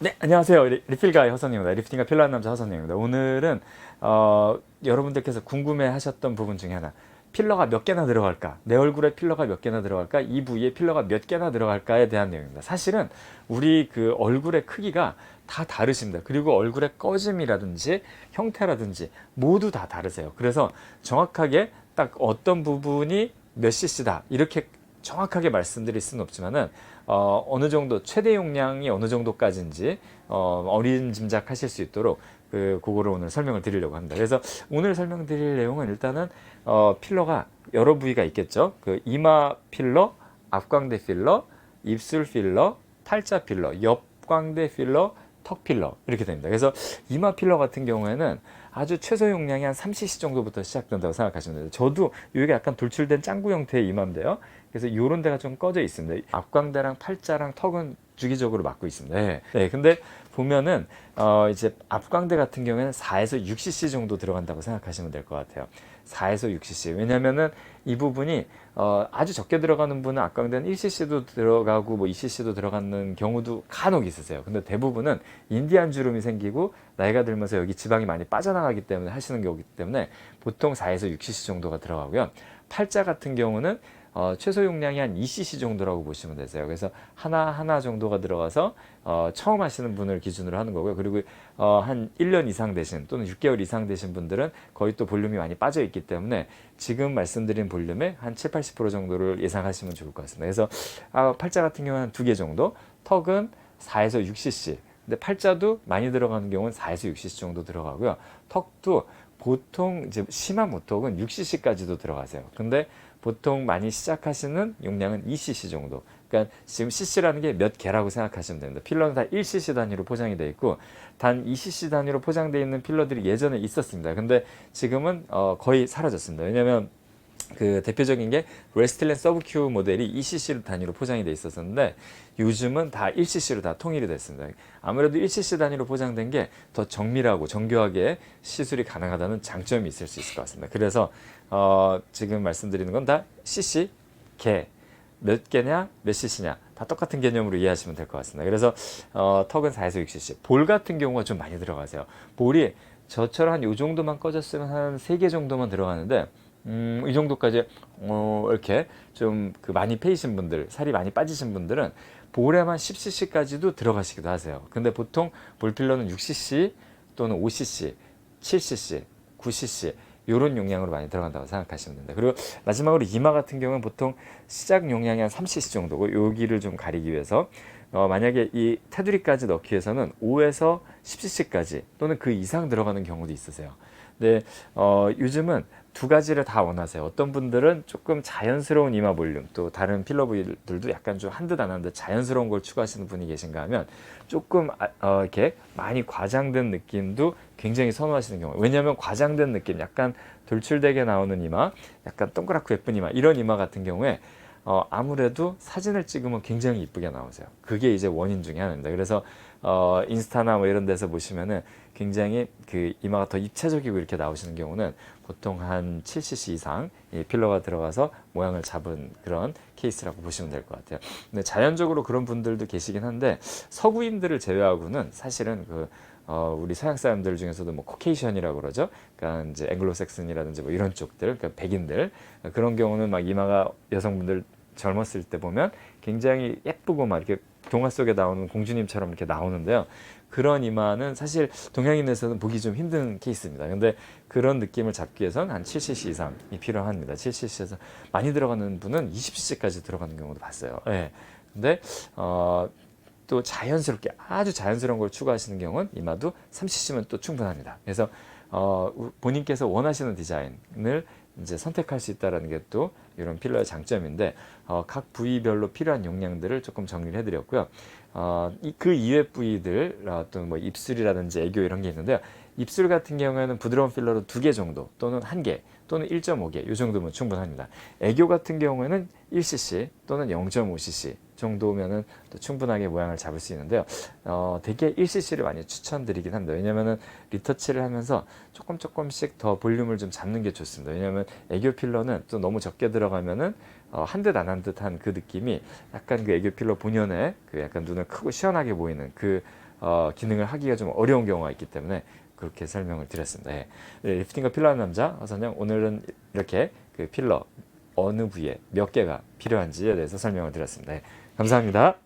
네, 안녕하세요. 리필가의 허선입니다. 리프팅과 필러한 남자 허선입니다. 오늘은 여러분들께서 궁금해 하셨던 부분 중에 하나, 필러가 몇 개나 들어갈까? 내 얼굴에 필러가 몇 개나 들어갈까? 이 부위에 필러가 몇 개나 들어갈까에 대한 내용입니다. 사실은 우리 그 얼굴의 크기가 다 다르십니다. 그리고 얼굴의 꺼짐이라든지 형태라든지 모두 다 다르세요. 그래서 정확하게 딱 어떤 부분이 몇 cc다 이렇게 정확하게 말씀드릴 수는 없지만은 어느 정도 최대 용량이 어느 정도까지인지 어림짐작하실 수 있도록 그거를 오늘 설명을 드리려고 합니다. 그래서 오늘 설명드릴 내용은 일단은 필러가 여러 부위가 있겠죠. 그 이마 필러, 앞광대 필러, 입술 필러, 팔자 필러, 옆광대 필러, 턱 필러 이렇게 됩니다. 그래서 이마 필러 같은 경우에는 아주 최소 용량이 한 3cc 정도부터 시작된다고 생각하시면 돼요. 저도 여기가 약간 돌출된 짱구 형태의 이마인데요. 그래서 이런 데가 좀 꺼져 있습니다. 앞광대랑 팔자랑 턱은 주기적으로 막고 있습니다. 네. 근데 보면은 이제 앞광대 같은 경우에는 4에서 6cc 정도 들어간다고 생각하시면 될 것 같아요. 4에서 6cc. 왜냐면은 이 부분이 아주 적게 들어가는 분은 앞광대는 1cc도 들어가고 뭐 2cc도 들어가는 경우도 간혹 있으세요. 근데 대부분은 인디안 주름이 생기고 나이가 들면서 여기 지방이 많이 빠져나가기 때문에 하시는 경우이기 때문에 보통 4에서 6cc 정도가 들어가고요. 팔자 같은 경우는 최소 용량이 한 2cc 정도라고 보시면 되세요. 그래서 하나 정도가 들어가서 처음 하시는 분을 기준으로 하는 거고요. 그리고 한 1년 이상 되신 또는 6개월 이상 되신 분들은 거의 또 볼륨이 많이 빠져 있기 때문에 지금 말씀드린 볼륨의 한 7, 80% 정도를 예상하시면 좋을 것 같습니다. 그래서 팔자 같은 경우는 2개 정도, 턱은 4에서 6cc. 근데 팔자도 많이 들어가는 경우는 4에서 6cc 정도 들어가고요. 턱도 보통 이제 심한 모턱은 6cc까지도 들어가세요. 근데 보통 많이 시작하시는 용량은 2cc 정도. 그러니까 지금 cc라는 게 몇 개라고 생각하시면 됩니다. 필러는 다 1cc 단위로 포장이 되어 있고 단 2cc 단위로 포장되어 있는 필러들이 예전에 있었습니다. 근데 지금은 거의 사라졌습니다. 왜냐하면 그 대표적인 게 레스틸렌 서브큐 모델이 2cc 단위로 포장이 돼 있었는데 요즘은 다 1cc로 다 통일이 됐습니다. 아무래도 1cc 단위로 포장된 게 더 정밀하고 정교하게 시술이 가능하다는 장점이 있을 수 있을 것 같습니다. 그래서 지금 말씀드리는 건 다 cc, 개, 몇 개냐, 몇 cc냐 다 똑같은 개념으로 이해하시면 될 것 같습니다. 그래서 턱은 4에서 6cc. 볼 같은 경우가 좀 많이 들어가세요. 볼이 저처럼 한 요 정도만 꺼졌으면 한 3개 정도만 들어가는데 이 정도까지 이렇게 좀 그 많이 패이신 분들, 살이 많이 빠지신 분들은 볼에만 10cc까지도 들어가시기도 하세요. 근데 보통 볼필러는 6cc 또는 5cc, 7cc, 9cc 이런 용량으로 많이 들어간다고 생각하시면 됩니다. 그리고 마지막으로 이마 같은 경우는 보통 시작 용량이 한 3cc 정도고 여기를 좀 가리기 위해서 만약에 이 테두리까지 넣기 위해서는 5에서 10cc까지 또는 그 이상 들어가는 경우도 있으세요. 근데 요즘은 두 가지를 다 원하세요. 어떤 분들은 조금 자연스러운 이마 볼륨, 또 다른 필러 부위들도 약간 좀 한 듯 안 한 듯 자연스러운 걸 추구하시는 분이 계신가 하면 조금 이렇게 많이 과장된 느낌도 굉장히 선호하시는 경우. 왜냐하면 과장된 느낌, 약간 돌출되게 나오는 이마, 약간 동그랗고 예쁜 이마, 이런 이마 같은 경우에 아무래도 사진을 찍으면 굉장히 이쁘게 나오세요. 그게 이제 원인 중에 하나입니다. 그래서 인스타나 뭐 이런 데서 보시면은 굉장히 그 이마가 더 입체적이고 이렇게 나오시는 경우는 보통 한 7cc 이상 이 필러가 들어가서 모양을 잡은 그런 케이스라고 보시면 될 것 같아요. 근데 자연적으로 그런 분들도 계시긴 한데 서구인들을 제외하고는 사실은 우리 서양 사람들 중에서도 뭐 코케이션이라고 그러죠. 그러니까 이제 앵글로색슨이라든지 뭐 이런 쪽들, 그러니까 백인들 그런 경우는 막 이마가 여성분들 젊었을 때 보면 굉장히 예쁘고 막 이렇게 동화 속에 나오는 공주님처럼 이렇게 나오는데요. 그런 이마는 사실 동양인에서는 보기 좀 힘든 케이스입니다. 근데 그런 느낌을 잡기 위해서는 한 7cc 이상이 필요합니다. 7cc에서 많이 들어가는 분은 20cc까지 들어가는 경우도 봤어요. 예. 근데 또 자연스럽게 아주 자연스러운 걸 추구하시는 경우는 이마도 3cc면 또 충분합니다. 그래서 본인께서 원하시는 디자인을 이제 선택할 수 있다는 게 또 이런 필러의 장점인데 각 부위별로 필요한 용량들을 조금 정리를 해드렸고요. 그 이외 부위들 또는 뭐 입술이라든지 애교 이런 게 있는데요. 입술 같은 경우에는 부드러운 필러로 2개 정도 또는 1개 또는 1.5개 이 정도면 충분합니다. 애교 같은 경우에는 1cc 또는 0.5cc 정도면은 또 충분하게 모양을 잡을 수 있는데요. 되게 1cc를 많이 추천드리긴 합니다. 왜냐면은 리터치를 하면서 조금씩 더 볼륨을 좀 잡는 게 좋습니다. 왜냐면 애교 필러는 또 너무 적게 들어가면은 한 듯 안 한 듯한 그 느낌이 약간 그 애교 필러 본연의 그 약간 눈을 크고 시원하게 보이는 그 기능을 하기가 좀 어려운 경우가 있기 때문에 그렇게 설명을 드렸습니다. 예. 리프팅과 필러하는 남자 허선영, 오늘은 이렇게 그 필러 어느 부위에 몇 개가 필요한지에 대해서 설명을 드렸습니다. 예. 감사합니다.